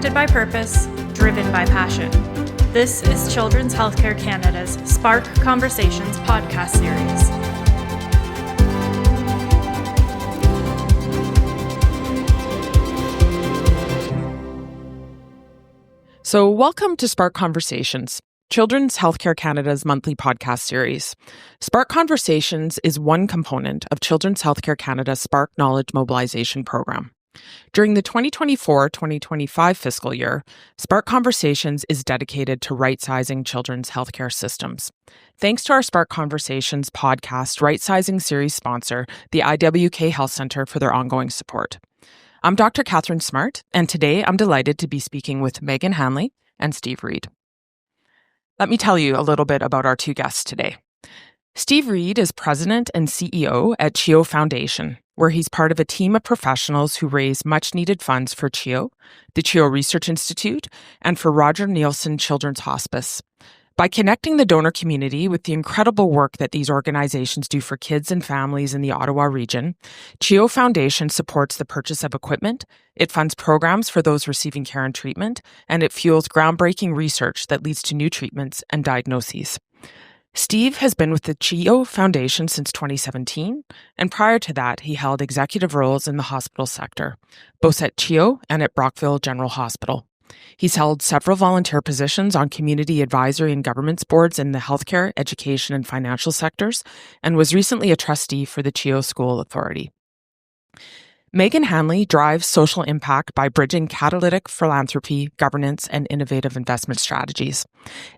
Connected by purpose, driven by passion. This is Children's Healthcare Canada's Spark Conversations podcast series. So welcome to Spark Conversations, Children's Healthcare Canada's monthly podcast series. Spark Conversations is one component of Children's Healthcare Canada's Spark Knowledge Mobilization Program. During the 2024-2025 fiscal year, Spark Conversations is dedicated to right-sizing children's healthcare systems. Thanks to our Spark Conversations podcast right-sizing series sponsor, the IWK Health Centre, for their ongoing support. I'm Dr. Catherine Smart, and today I'm delighted to be speaking with Megan Hanley and Steve Reed. Let me tell you a little bit about our two guests today. Steve Reed is president and CEO at CHEO Foundation, where he's part of a team of professionals who raise much-needed funds for CHEO, the CHEO Research Institute, and for Roger Neilson Children's Hospice. By connecting the donor community with the incredible work that these organizations do for kids and families in the Ottawa region, CHEO Foundation supports the purchase of equipment, it funds programs for those receiving care and treatment, and it fuels groundbreaking research that leads to new treatments and diagnoses. Steve has been with the CHEO Foundation since 2017, and prior to that, he held executive roles in the hospital sector, both at CHEO and at Brockville General Hospital. He's held several volunteer positions on community advisory and governance boards in the healthcare, education, and financial sectors, and was recently a trustee for the CHEO School Authority. Megan Hanley drives social impact by bridging catalytic philanthropy, governance, and innovative investment strategies.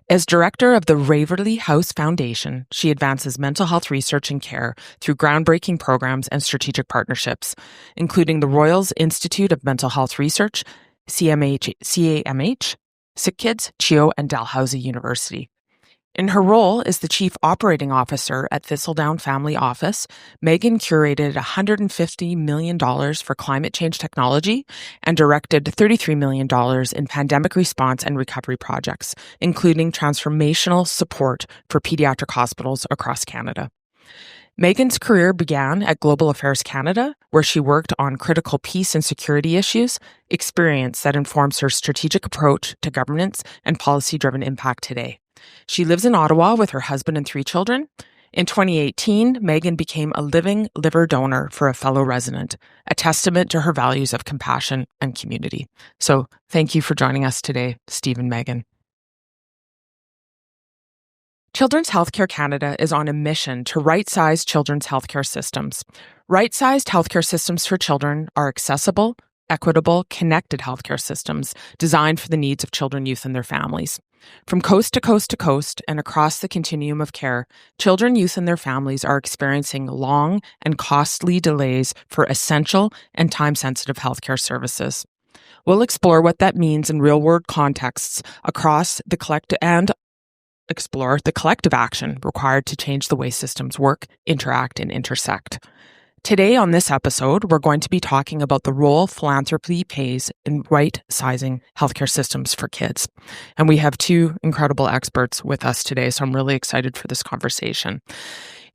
As director of the Waverley House Foundation, she advances mental health research and care through groundbreaking programs and strategic partnerships, including the Royals Institute of Mental Health Research, CAMH, Sick Kids, CHEO, and Dalhousie University. In her role as the Chief Operating Officer at Thistledown Family Office, Megan curated $150 million for climate change technology and directed $33 million in pandemic response and recovery projects, including transformational support for pediatric hospitals across Canada. Megan's career began at Global Affairs Canada, where she worked on critical peace and security issues, experience that informs her strategic approach to governance and policy-driven impact today. She lives in Ottawa with her husband and 3 children. In 2018, Megan became a living liver donor for a fellow resident, a testament to her values of compassion and community. So thank you for joining us today, Steve and Megan. Children's Healthcare Canada is on a mission to right-size children's healthcare systems. Right-sized healthcare systems for children are accessible, equitable, connected healthcare systems designed for the needs of children, youth, and their families. From coast to coast to coast and across the continuum of care, children, youth, and their families are experiencing long and costly delays for essential and time-sensitive healthcare services. We'll explore what that means in real-world contexts across the collective and explore the collective action required to change the way systems work, interact, and intersect. Today on this episode, we're going to be talking about the role philanthropy plays in right-sizing healthcare systems for kids. And we have 2 incredible experts with us today, so I'm really excited for this conversation.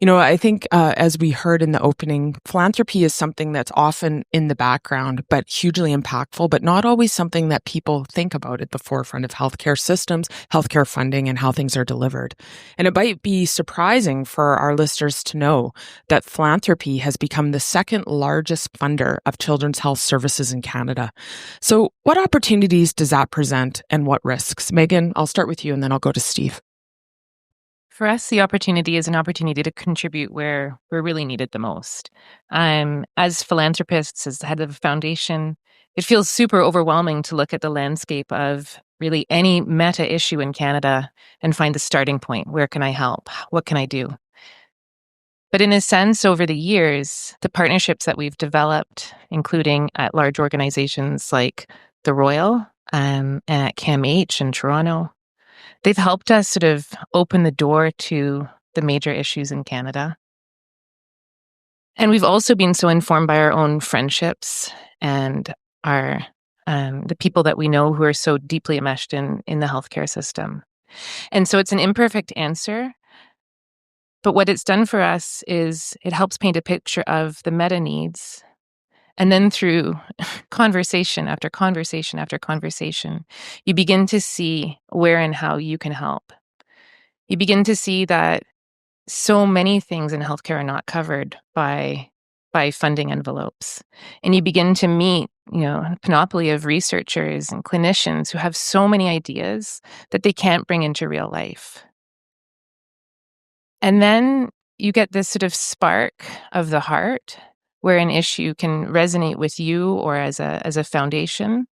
You know, I think as we heard in the opening, philanthropy is something that's often in the background, but hugely impactful, but not always something that people think about at the forefront of healthcare systems, healthcare funding, and how things are delivered. And it might be surprising for our listeners to know that philanthropy has become the second largest funder of children's health services in Canada. So what opportunities does that present and what risks? Megan, I'll start with you and then I'll go to Steve. For us, the opportunity is an opportunity to contribute where we're really needed the most. As philanthropists, as the head of a foundation, it feels super overwhelming to look at the landscape of really any meta issue in Canada and find the starting point. Where can I help? What can I do? But in a sense, over the years, the partnerships that we've developed, including at large organizations like the Royal and at CAMH in Toronto, they've helped us sort of open the door to the major issues in Canada. And we've also been so informed by our own friendships and our the people that we know who are so deeply enmeshed in the healthcare system. And so it's an imperfect answer, but what it's done for us is it helps paint a picture of the meta needs And then through conversation after conversation after conversation, you begin to see where and how you can help. You begin to see that so many things in healthcare are not covered by funding envelopes. And you begin to meet, a panoply of researchers and clinicians who have so many ideas that they can't bring into real life. And then you get this sort of spark of the heart where an issue can resonate with you or as a foundation.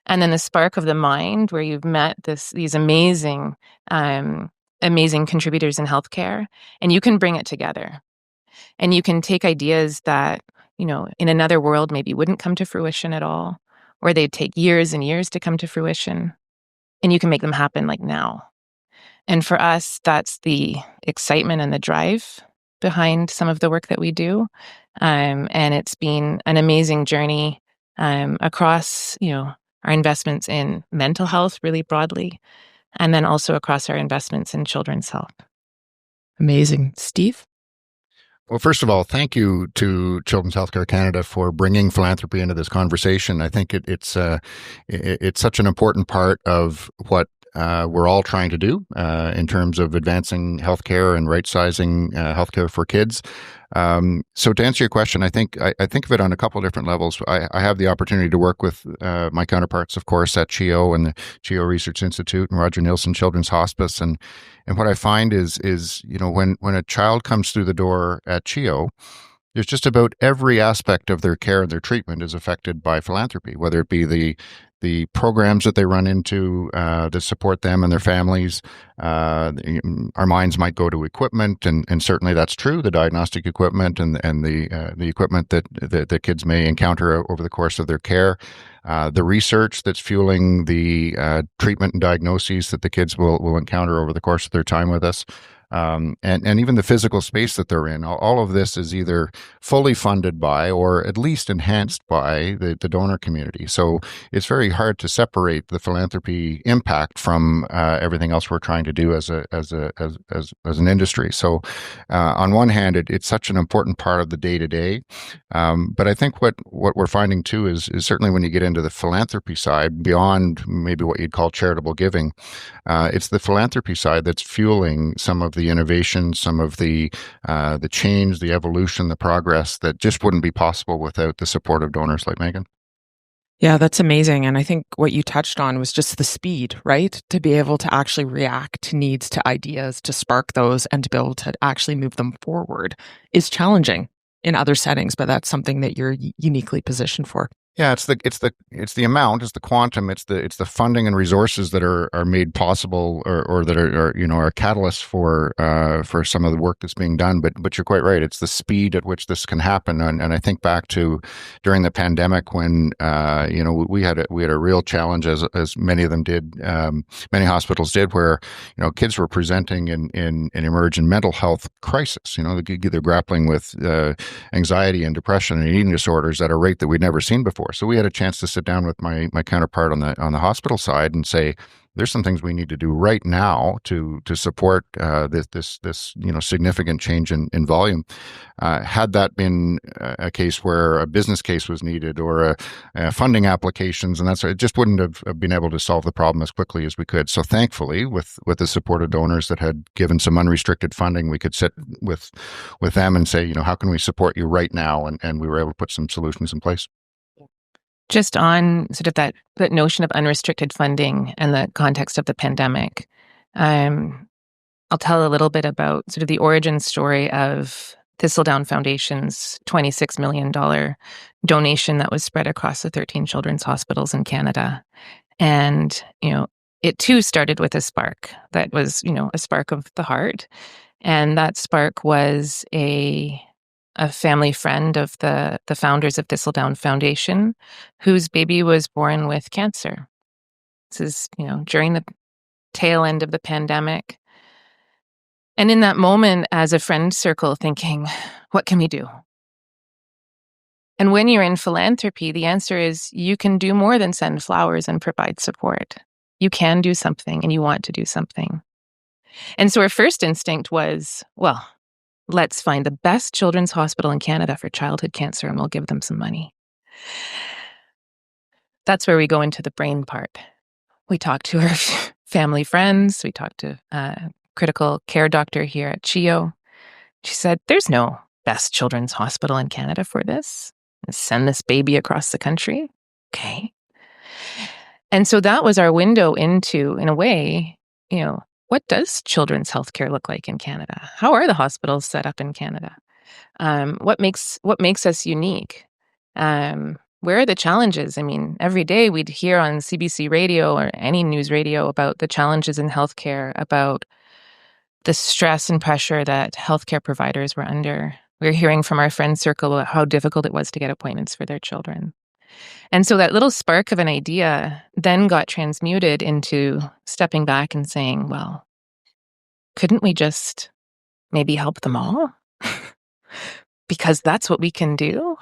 And then the spark of the mind where you've met these um, amazing contributors in healthcare, and you can bring it together. And you can take ideas that, in another world maybe wouldn't come to fruition at all, or they'd take years and years to come to fruition, and you can make them happen like now. And for us, that's the excitement and the drive behind some of the work that we do. And it's been an amazing journey across, our investments in mental health really broadly, and then also across our investments in children's health. Amazing. Steve? Well, first of all, thank you to Children's Healthcare Canada for bringing philanthropy into this conversation. I think it's such an important part of what we're all trying to do in terms of advancing healthcare and right-sizing healthcare for kids. So to answer your question, I think of it on a couple of different levels. I have the opportunity to work with my counterparts, of course, at CHEO and the CHEO Research Institute and Roger Nielsen Children's Hospice, and what I find is when a child comes through the door at CHEO, there's just about every aspect of their care and their treatment is affected by philanthropy, whether it be the programs that they run into to support them and their families. Our minds might go to equipment, and certainly that's true, the diagnostic equipment and the equipment that the kids may encounter over the course of their care. The research that's fueling the treatment and diagnoses that the kids will encounter over the course of their time with us. And even the physical space that they're in. All of this is either fully funded by or at least enhanced by the donor community. So it's very hard to separate the philanthropy impact from everything else we're trying to do as an industry. So on one hand, it's such an important part of the day to day. But I think what we're finding too is certainly when you get into the philanthropy side, beyond maybe what you'd call charitable giving, it's the philanthropy side that's fueling some of the innovation, some of the change, the evolution, the progress that just wouldn't be possible without the support of donors like Megan. Yeah, that's amazing. And I think what you touched on was just the speed, right? To be able to actually react to needs, to ideas, to spark those, and to be able to actually move them forward is challenging in other settings, but that's something that you're uniquely positioned for. Yeah, it's the amount, it's the quantum, it's the funding and resources that are made possible or that are catalysts for some of the work that's being done. But you're quite right. It's the speed at which this can happen. And I think back to during the pandemic when we had a real challenge as many of them did, many hospitals did, where kids were presenting in emergent mental health crisis. They're grappling with anxiety and depression and eating disorders at a rate that we'd never seen before. So we had a chance to sit down with my counterpart on the hospital side and say, there's some things we need to do right now to support this significant change in volume. Had that been a case where a business case was needed or a funding applications, and that's it just wouldn't have been able to solve the problem as quickly as we could. So thankfully, with the support of donors that had given some unrestricted funding, we could sit with them and say, how can we support you right now? And we were able to put some solutions in place. Just on sort of that notion of unrestricted funding and the context of the pandemic, I'll tell a little bit about sort of the origin story of Thistledown Foundation's $26 million donation that was spread across the 13 children's hospitals in Canada. And, it too started with a spark that was, a spark of the heart. And that spark was a family friend of the founders of Thistledown Foundation, whose baby was born with cancer. This is, during the tail end of the pandemic. And in that moment, as a friend circle, thinking, what can we do? And when you're in philanthropy, the answer is you can do more than send flowers and provide support. You can do something, and you want to do something. And so our first instinct was, well, let's find the best children's hospital in Canada for childhood cancer, and we'll give them some money. That's where we go into the brain part. We talk to our family friends. We talk to a critical care doctor here at CHIO. She said, there's no best children's hospital in Canada for this. Send this baby across the country. Okay. And so that was our window into, in a way, what does children's healthcare look like in Canada? How are the hospitals set up in Canada? What makes us unique? Where are the challenges? I mean, every day we'd hear on CBC radio or any news radio about the challenges in healthcare, about the stress and pressure that healthcare providers were under. We were hearing from our friend circle about how difficult it was to get appointments for their children. And so that little spark of an idea then got transmuted into stepping back and saying, well, couldn't we just maybe help them all? Because that's what we can do.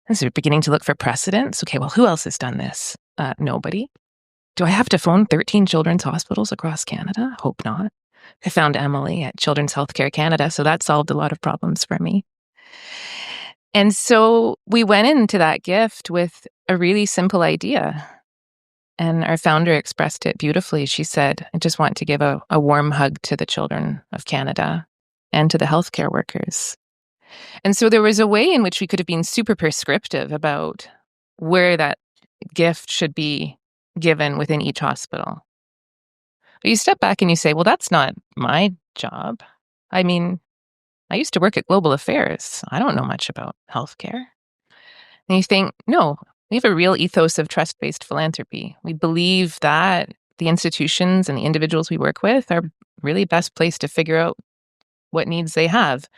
And so we're beginning to look for precedents. Okay, well, who else has done this? Nobody. Do I have to phone 13 children's hospitals across Canada? Hope not. I found Emily at Children's Healthcare Canada, so that solved a lot of problems for me. And so we went into that gift with a really simple idea. And our founder expressed it beautifully. She said, I just want to give a warm hug to the children of Canada and to the healthcare workers. And so there was a way in which we could have been super prescriptive about where that gift should be given within each hospital. But you step back and you say, well, that's not my job. I mean, I used to work at Global Affairs. I don't know much about healthcare. And you think, no, we have a real ethos of trust-based philanthropy. We believe that the institutions and the individuals we work with are really best placed to figure out what needs they have.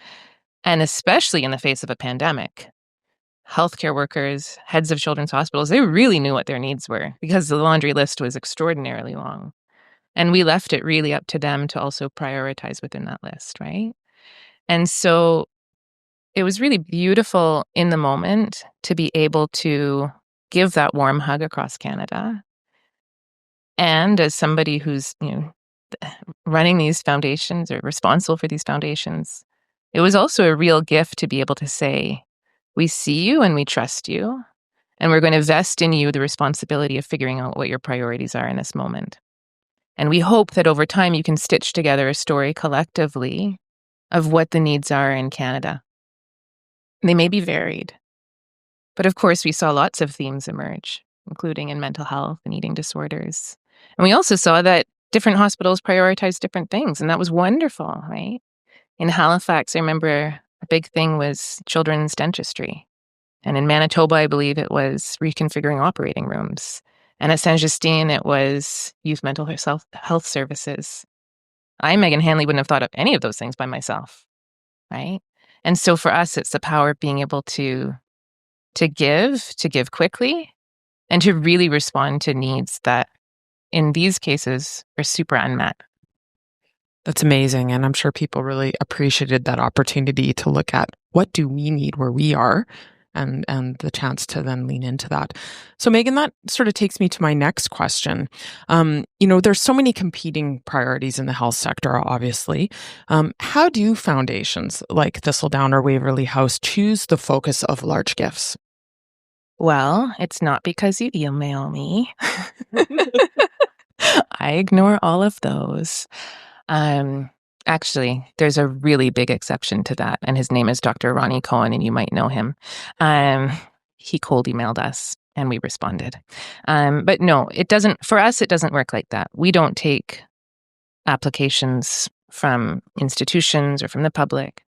And especially in the face of a pandemic, healthcare workers, heads of children's hospitals, they really knew what their needs were because the laundry list was extraordinarily long. And we left it really up to them to also prioritize within that list, right? And so it was really beautiful in the moment to be able to give that warm hug across Canada. And as somebody who's, running these foundations or responsible for these foundations, it was also a real gift to be able to say, we see you and we trust you, and we're going to vest in you the responsibility of figuring out what your priorities are in this moment. And we hope that over time you can stitch together a story collectively of what the needs are in Canada. They may be varied, but of course we saw lots of themes emerge, including in mental health and eating disorders. And we also saw that different hospitals prioritize different things, and that was wonderful, right? In Halifax, I remember a big thing was children's dentistry. And in Manitoba, I believe it was reconfiguring operating rooms. And at Saint Justine, it was youth mental health services. I, Megan Hanley, wouldn't have thought of any of those things by myself, right? And so for us, it's the power of being able to give quickly, and to really respond to needs that, in these cases, are super unmet. That's amazing. And I'm sure people really appreciated that opportunity to look at what do we need where we are, and the chance to then lean into that. So Megan, that sort of takes me to my next question. There's so many competing priorities in the health sector, obviously. How do foundations like Thistledown or Waverly House choose the focus of large gifts? Well, it's not because you email me. I ignore all of those. Actually, there's a really big exception to that, and his name is Dr. Ronnie Cohen, and you might know him. He cold emailed us, and we responded. But no, it doesn't. For us, it doesn't work like that. We don't take applications from institutions or from the public.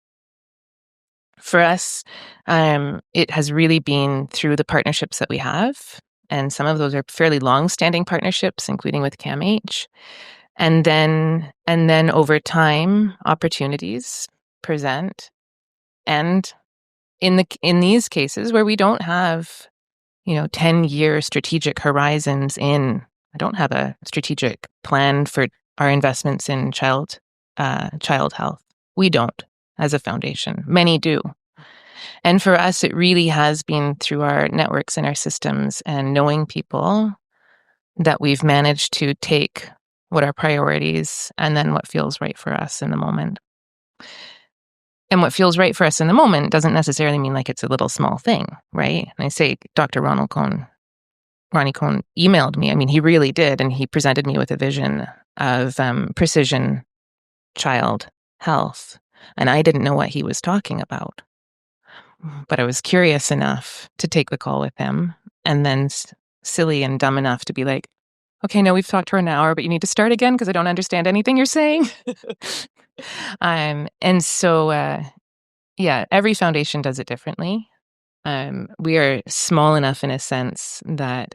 For us, it has really been through the partnerships that we have, and some of those are fairly long-standing partnerships, including with CAMH. And then over time, opportunities present. And in these cases where we don't have, 10-year strategic horizons I don't have a strategic plan for our investments in child health. We don't, as a foundation. Many do. And for us, it really has been through our networks and our systems and knowing people that we've managed to take what our priorities and then what feels right for us in the moment. And what feels right for us in the moment doesn't necessarily mean like it's a little small thing, right? And I say Dr. Ronnie Cohn emailed me. I mean, he really did. And he presented me with a vision of precision child health. And I didn't know what he was talking about. But I was curious enough to take the call with him, and then silly and dumb enough to be like, okay, no, we've talked for an hour, but you need to start again because I don't understand anything you're saying. And so, yeah, every foundation does it differently. We are small enough in a sense that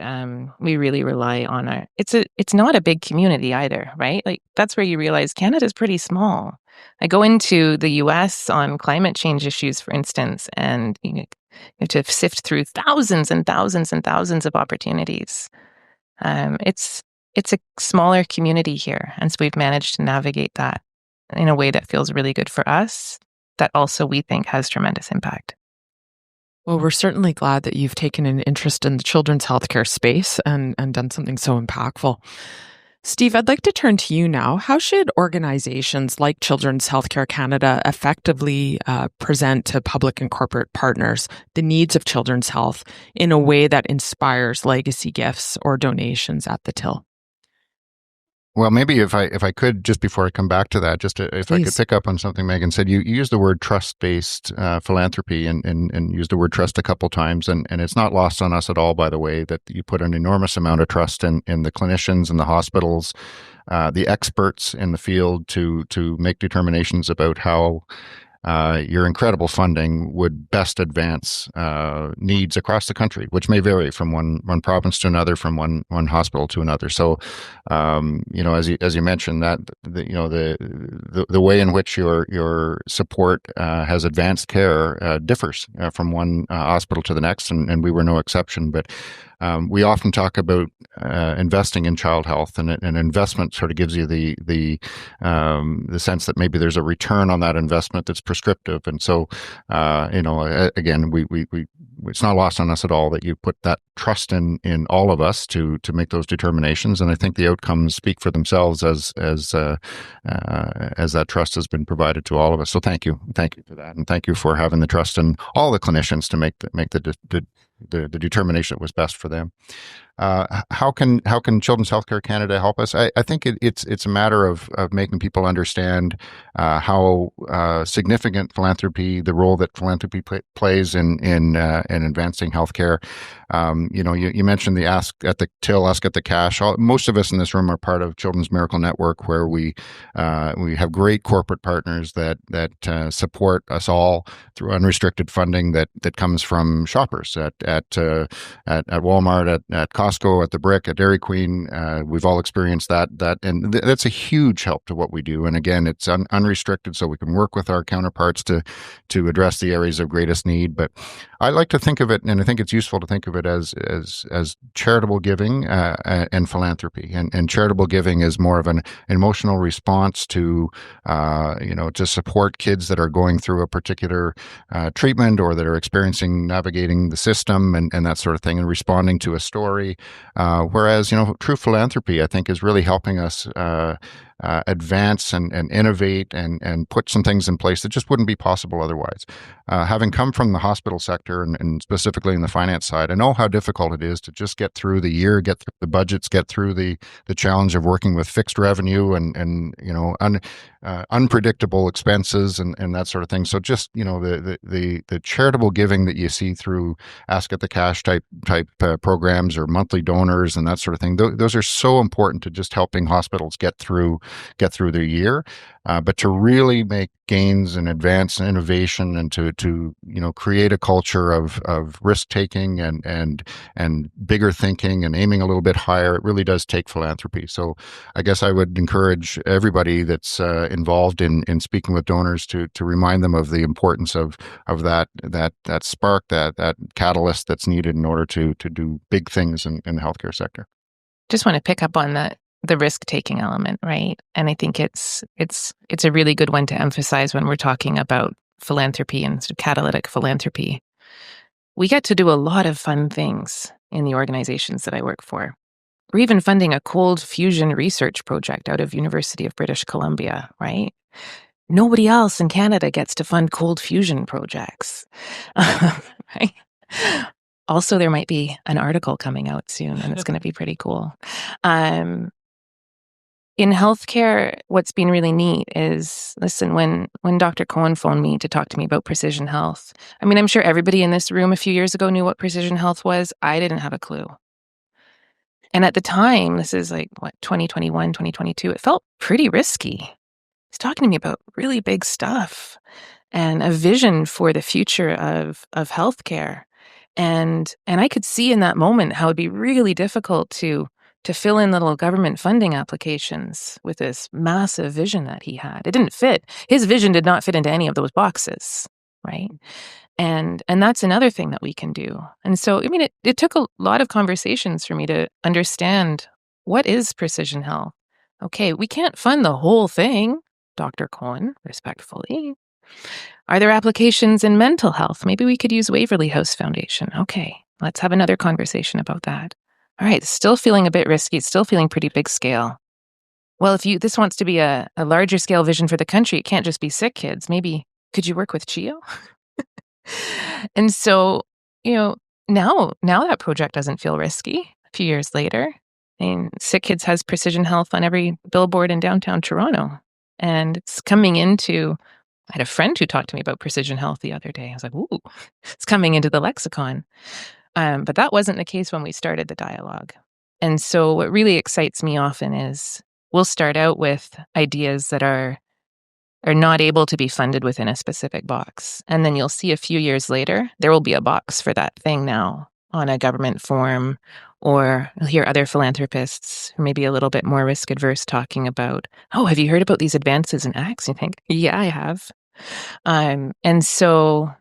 we really rely on it's not a big community either, right? Like that's where you realize Canada's pretty small. I go into the US on climate change issues, for instance, and you have to sift through thousands and thousands and thousands of opportunities. It's a smaller community here, and so we've managed to navigate that in a way that feels really good for us, that also we think has tremendous impact. Well, we're certainly glad that you've taken an interest in the children's healthcare space and done something so impactful. Steve, I'd like to turn to you now. How should organizations like Children's Healthcare Canada effectively present to public and corporate partners the needs of children's health in a way that inspires legacy gifts or donations at the till? Well, maybe if I could, just before I come back to that, if I could Please. pick up on something Megan said, you used the word trust-based philanthropy and used the word trust a couple times, and it's not lost on us at all, by the way, that you put an enormous amount of trust in the clinicians and the hospitals, the experts in the field to make determinations about how your incredible funding would best advance needs across the country, which may vary from one province to another, from one hospital to another. So, as you mentioned, that the way in which your support has advanced care differs from one hospital to the next, and we were no exception. But we often talk about investing in child health, and an investment sort of gives you the sense that maybe there's a return on that investment that's prescriptive. And so, again, we it's not lost on us at all that you put that trust in all of us to make those determinations. And I think the outcomes speak for themselves as that trust has been provided to all of us. So thank you for that, and thank you for having the trust in all the clinicians to make the determination that was best for them. How can Children's Healthcare Canada help us? I think it's a matter of making people understand how significant philanthropy, the role that philanthropy plays in advancing healthcare. You mentioned the ask at the till, ask at the cash. Most of us in this room are part of Children's Miracle Network, where we have great corporate partners that support us all through unrestricted funding that comes from shoppers at Walmart, at Costco, at the Brick, at Dairy Queen. We've all experienced that, and that's a huge help to what we do. And again, it's unrestricted, so we can work with our counterparts to address the areas of greatest need. But I like to think of it, and I think it's useful to think of it as charitable giving and philanthropy. And charitable giving is more of an emotional response to support kids that are going through a particular treatment, or that are navigating the system and that sort of thing, and responding to a story. Whereas, true philanthropy, I think, is really helping us advance and innovate and put some things in place that just wouldn't be possible otherwise. Having come from the hospital sector and specifically in the finance side, I know how difficult it is to just get through the year, get through the budgets, get through the challenge of working with fixed revenue and unpredictable expenses and that sort of thing. So just the charitable giving that you see through Ask at the Cash type programs, or monthly donors and that sort of thing, those are so important to just helping hospitals get through their year. But to really make gains and advance innovation, and to create a culture of risk taking and bigger thinking and aiming a little bit higher, it really does take philanthropy. So I guess I would encourage everybody that's involved in speaking with donors to remind them of the importance of that spark, that catalyst that's needed in order to do big things in the healthcare sector. Just want to pick up on that, the risk-taking element, right? And I think it's a really good one to emphasize when we're talking about philanthropy and sort of catalytic philanthropy. We get to do a lot of fun things in the organizations that I work for. We're even funding a cold fusion research project out of University of British Columbia, right? nobody else in Canada gets to fund cold fusion projects. Right? Also, there might be an article coming out soon, and it's going to be pretty cool. In healthcare, what's been really neat is, listen, when Dr. Cohen phoned me to talk to me about precision health, I mean, I'm sure everybody in this room a few years ago knew what precision health was. I didn't have a clue. And at the time, this is like, 2021, 2022, it felt pretty risky. He's talking to me about really big stuff and a vision for the future of healthcare. And I could see in that moment how it'd be really difficult to fill in little government funding applications with this massive vision that he had. It didn't fit. His vision did not fit into any of those boxes, right? And that's another thing that we can do. And so, I mean, it took a lot of conversations for me to understand, what is precision health? Okay, we can't fund the whole thing, Dr. Cohen, respectfully. Are there applications in mental health? Maybe we could use Waverly House Foundation. Okay, let's have another conversation about that. All right, still feeling a bit risky. It's still feeling pretty big scale. Well, if this wants to be a larger scale vision for the country, it can't just be sick kids. Maybe could you work with CHEO? And so, now that project doesn't feel risky a few years later. And Sick Kids has precision health on every billboard in downtown Toronto. And it's coming into, I had a friend who talked to me about precision health the other day. I was like, ooh, it's coming into the lexicon. But that wasn't the case when we started the dialogue. And so what really excites me often is we'll start out with ideas that are not able to be funded within a specific box. And then you'll see a few years later, there will be a box for that thing now on a government form, or you'll hear other philanthropists who may be a little bit more risk adverse talking about, oh, have you heard about these advances in X? You think, yeah, I have. And so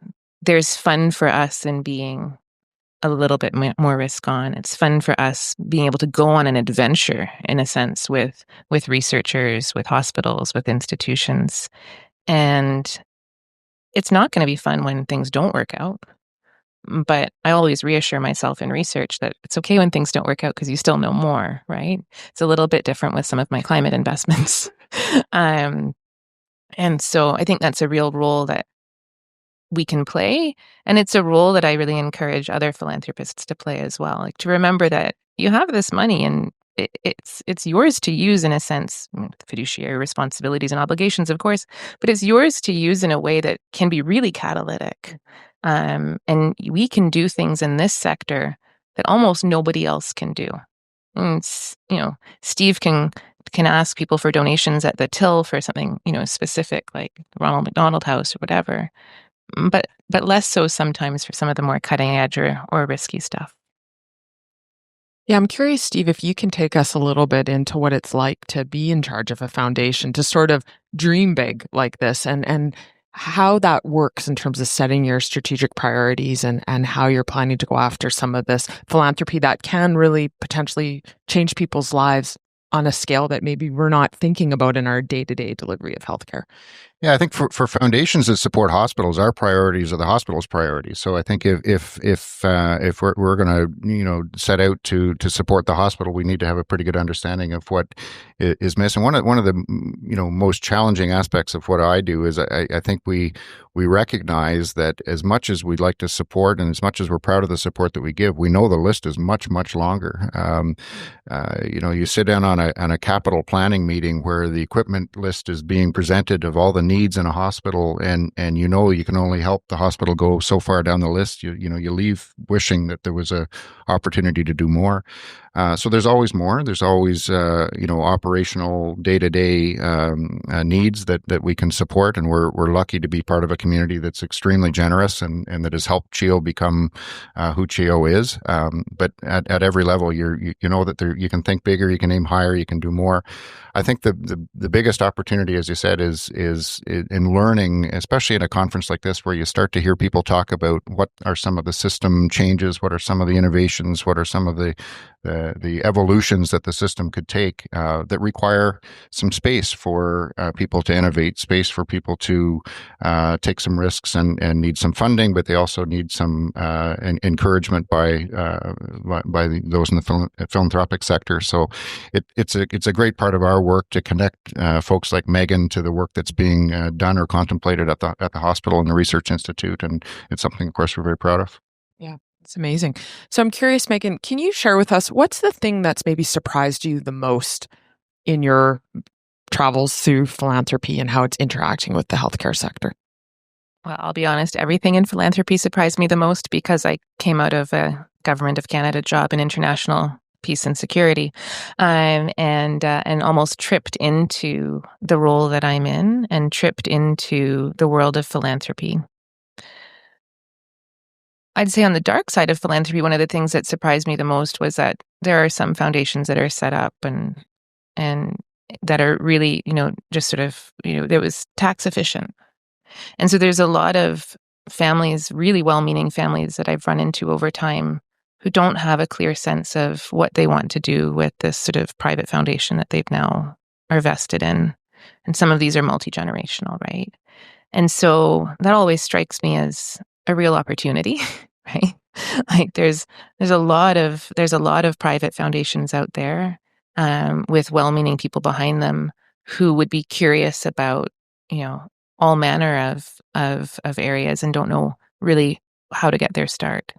there's fun for us in being a little bit more risk on. It's fun for us being able to go on an adventure, in a sense, with researchers, with hospitals, with institutions. And it's not going to be fun when things don't work out. But I always reassure myself in research that it's okay when things don't work out because you still know more, right? It's a little bit different with some of my climate investments. And so I think that's a real role that we can play. And it's a role that I really encourage other philanthropists to play as well. Like, to remember that you have this money and it's yours to use, in a sense, fiduciary responsibilities and obligations, of course, but it's yours to use in a way that can be really catalytic. And we can do things in this sector that almost nobody else can do. And Steve can ask people for donations at the till for something, specific, like Ronald McDonald House or whatever. But less so sometimes for some of the more cutting edge or risky stuff. Yeah, I'm curious, Steve, if you can take us a little bit into what it's like to be in charge of a foundation, to sort of dream big like this, and how that works in terms of setting your strategic priorities and how you're planning to go after some of this philanthropy that can really potentially change people's lives on a scale that maybe we're not thinking about in our day-to-day delivery of healthcare. Yeah, I think for foundations that support hospitals, our priorities are the hospital's priorities. So I think if we're going to set out to support the hospital, we need to have a pretty good understanding of what is missing. One of the most challenging aspects of what I do is I think we recognize that as much as we'd like to support and as much as we're proud of the support that we give, we know the list is much, much longer. You sit down on a capital planning meeting where the equipment list is being presented of all the needs in a hospital, and you can only help the hospital go so far down the list. You leave wishing that there was a opportunity to do more. So there's always more. There's always operational day-to-day needs that we can support, and we're lucky to be part of a community that's extremely generous and that has helped CHEO become who CHEO is. But at every level, you know that you can think bigger, you can aim higher, you can do more. I think the biggest opportunity, as you said, is in learning, especially at a conference like this, where you start to hear people talk about what are some of the system changes, what are some of the innovations, what are some of the the evolutions that the system could take that require some space for people to innovate, space for people to take some risks and need some funding, but they also need some encouragement by those in the philanthropic sector. So it's a great part of our work to connect folks like Megan to the work that's being done or contemplated at the hospital and the research institute, and it's something, of course, we're very proud of. Yeah, it's amazing. So I'm curious, Megan, can you share with us what's the thing that's maybe surprised you the most in your travels through philanthropy and how it's interacting with the healthcare sector? Well, I'll be honest, everything in philanthropy surprised me the most because I came out of a Government of Canada job in international peace and security, and almost tripped into the role that I'm in and tripped into the world of philanthropy. I'd say on the dark side of philanthropy, one of the things that surprised me the most was that there are some foundations that are set up and that are really, just sort of, it was tax efficient. And so there's a lot of families, really well-meaning families that I've run into over time who don't have a clear sense of what they want to do with this sort of private foundation that they've now are vested in. And some of these are multi-generational, right? And so that always strikes me as a real opportunity, right? Like there's a lot of private foundations out there with well-meaning people behind them who would be curious about, all manner of areas and don't know really how to get their start.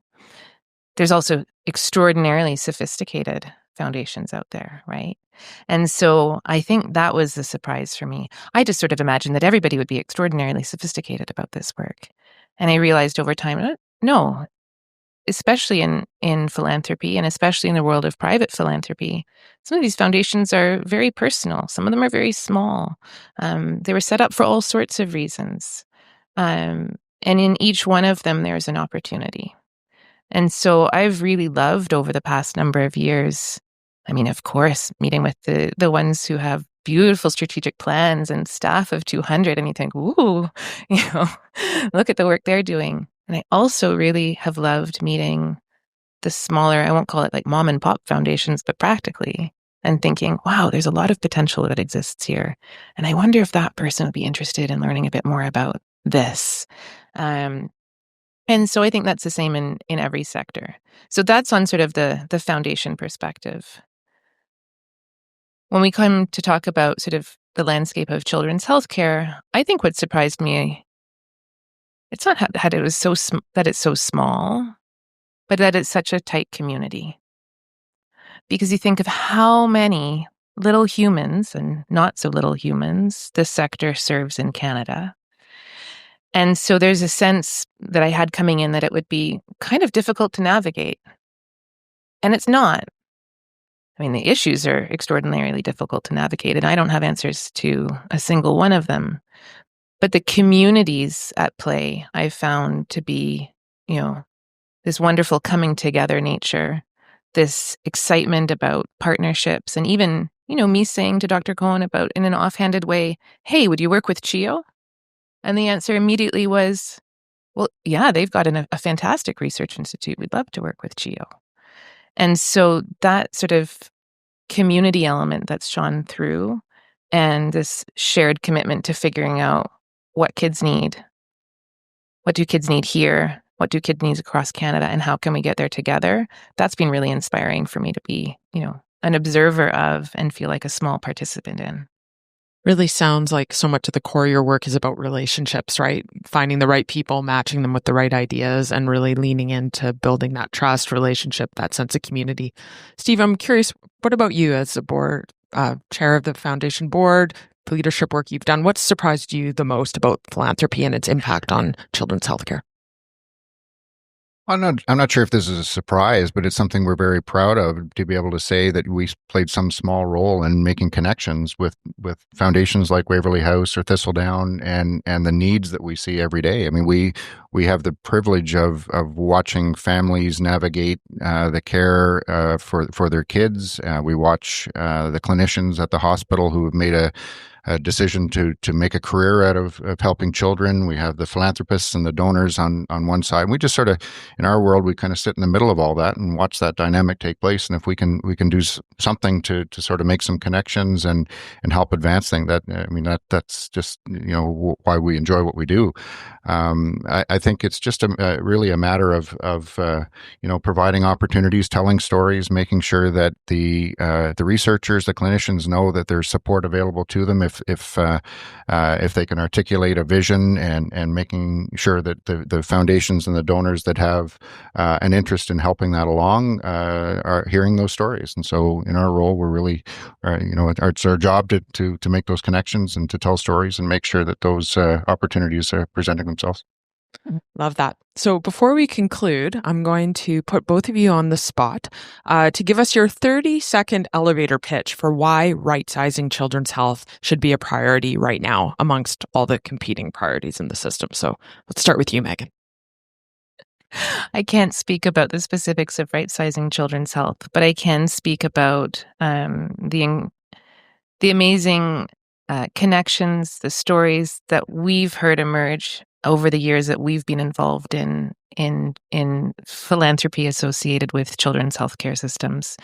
There's also extraordinarily sophisticated foundations out there, right? And so I think that was the surprise for me. I just sort of imagined that everybody would be extraordinarily sophisticated about this work. And I realized over time, no, especially in philanthropy and especially in the world of private philanthropy, some of these foundations are very personal. Some of them are very small. They were set up for all sorts of reasons. And in each one of them, there's an opportunity. And so I've really loved over the past number of years, I mean, of course, meeting with the ones who have beautiful strategic plans and staff of 200, and you think, ooh, look at the work they're doing. And I also really have loved meeting the smaller, I won't call it like mom and pop foundations, but practically, and thinking, wow, there's a lot of potential that exists here. And I wonder if that person would be interested in learning a bit more about this. And so I think that's the same in every sector. So that's on sort of the foundation perspective. When we come to talk about sort of the landscape of children's healthcare, I think what surprised me, it's not that it was that it's so small, but that it's such a tight community. Because you think of how many little humans and not so little humans this sector serves in Canada. And so there's a sense that I had coming in that it would be kind of difficult to navigate. And it's not. I mean, the issues are extraordinarily difficult to navigate, and I don't have answers to a single one of them. But the communities at play I've found to be, this wonderful coming together nature, this excitement about partnerships, and even, me saying to Dr. Cohen about in an offhanded way, hey, would you work with CHEO? And the answer immediately was, well, yeah, they've got a fantastic research institute. We'd love to work with CHEO. And so that sort of community element that's shone through and this shared commitment to figuring out what kids need. What do kids need here? What do kids need across Canada? And how can we get there together? That's been really inspiring for me to be, an observer of and feel like a small participant in. Really sounds like so much of the core of your work is about relationships, right? Finding the right people, matching them with the right ideas, and really leaning into building that trust relationship, that sense of community. Steve, I'm curious, what about you as a board chair of the foundation board, the leadership work you've done? What surprised you the most about philanthropy and its impact on children's healthcare? I'm not sure if this is a surprise, but it's something we're very proud of, to be able to say that we played some small role in making connections with foundations like Waverly House or Thistledown and the needs that we see every day. I mean, we have the privilege of watching families navigate the care for their kids. We watch the clinicians at the hospital who have made decision to make a career out of helping children. We have the philanthropists and the donors on one side. And we just sort of, in our world, we kind of sit in the middle of all that and watch that dynamic take place. And if we can do something to sort of make some connections and help advance things, that's just why we enjoy what we do. I think it's just really a matter of providing opportunities, telling stories, making sure that the researchers, the clinicians know that there's support available to them if they can articulate a vision, and making sure that the foundations and the donors that have an interest in helping that along are hearing those stories. And so in our role, we're really, it's our job to make those connections and to tell stories and make sure that those opportunities are presenting themselves. Love that. So before we conclude, I'm going to put both of you on the spot to give us your 30-second elevator pitch for why right-sizing children's health should be a priority right now amongst all the competing priorities in the system. So let's start with you, Megan. I can't speak about the specifics of right-sizing children's health, but I can speak about the amazing connections, the stories that we've heard emerge over the years that we've been involved in philanthropy associated with children's healthcare systems.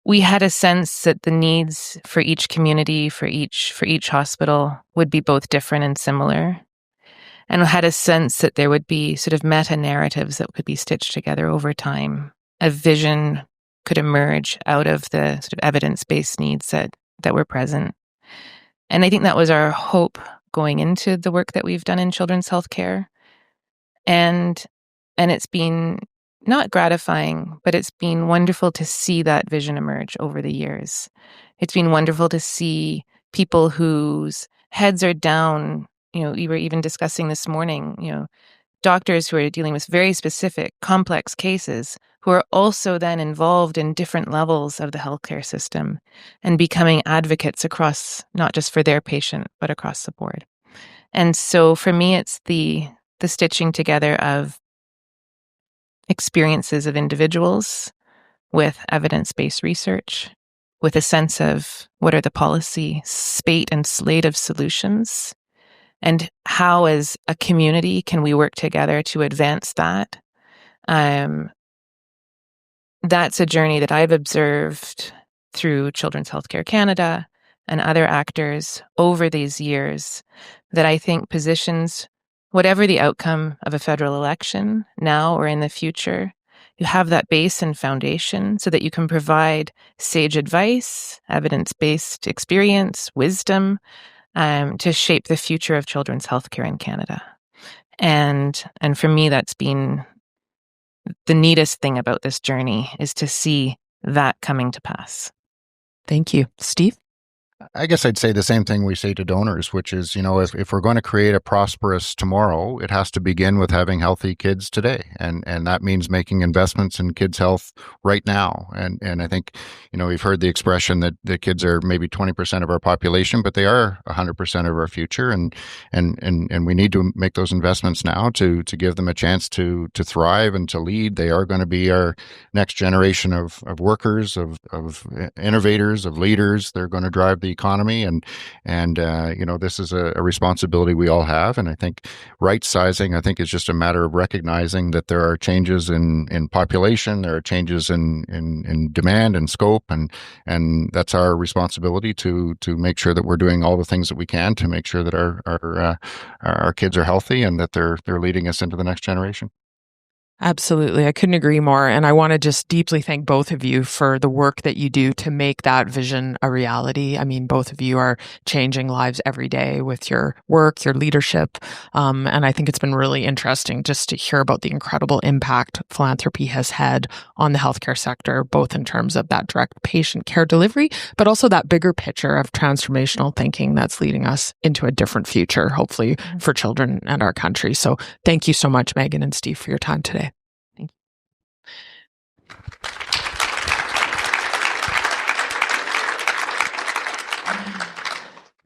We had a sense that the needs for each community, for each hospital, would be both different and similar, and had a sense that there would be sort of meta-narratives that could be stitched together over time. A vision could emerge out of the sort of evidence-based needs that were present. And I think that was our hope going into the work that we've done in children's healthcare. And it's been not gratifying, but it's been wonderful to see that vision emerge over the years. It's been wonderful to see people whose heads are down. We were even discussing this morning, doctors who are dealing with very specific, complex cases who are also then involved in different levels of the healthcare system and becoming advocates across, not just for their patient, but across the board. And so for me, it's the stitching together of experiences of individuals with evidence-based research, with a sense of what are the policy spate and slate of solutions, and how as a community can we work together to advance that. That's a journey that I've observed through Children's Healthcare Canada and other actors over these years that I think positions whatever the outcome of a federal election now or in the future, you have that base and foundation so that you can provide sage advice, evidence-based experience, wisdom, to shape the future of children's healthcare in Canada. And for me, that's been the neatest thing about this journey, is to see that coming to pass. Thank you. Steve? I guess I'd say the same thing we say to donors, which is, if we're going to create a prosperous tomorrow, it has to begin with having healthy kids today. And that means making investments in kids' health right now. And I think, we've heard the expression that the kids are maybe 20% of our population, but they are 100% of our future. And we need to make those investments now to give them a chance to thrive and to lead. They are going to be our next generation of workers, of innovators, of leaders. They're going to drive the economy, and this is a responsibility we all have. And I think right sizing, I think, is just a matter of recognizing that there are changes in population, there are changes in demand and scope, and that's our responsibility to make sure that we're doing all the things that we can to make sure that our kids are healthy and that they're leading us into the next generation. Absolutely. I couldn't agree more. And I want to just deeply thank both of you for the work that you do to make that vision a reality. I mean, both of you are changing lives every day with your work, your leadership. And I think it's been really interesting just to hear about the incredible impact philanthropy has had on the healthcare sector, both in terms of that direct patient care delivery, but also that bigger picture of transformational thinking that's leading us into a different future, hopefully for children and our country. So thank you so much, Megan and Steve, for your time today.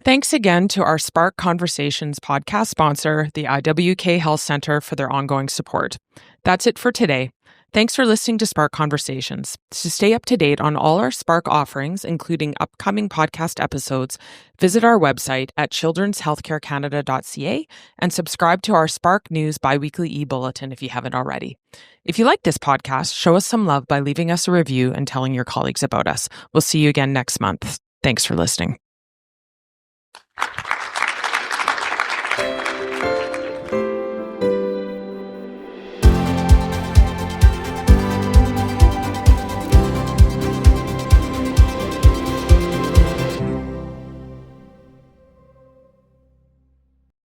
Thanks again to our Spark Conversations podcast sponsor, the IWK Health Center, for their ongoing support. That's it for today. Thanks for listening to Spark Conversations. To stay up to date on all our Spark offerings, including upcoming podcast episodes, visit our website at childrenshealthcarecanada.ca and subscribe to our Spark News biweekly e-bulletin if you haven't already. If you like this podcast, show us some love by leaving us a review and telling your colleagues about us. We'll see you again next month. Thanks for listening.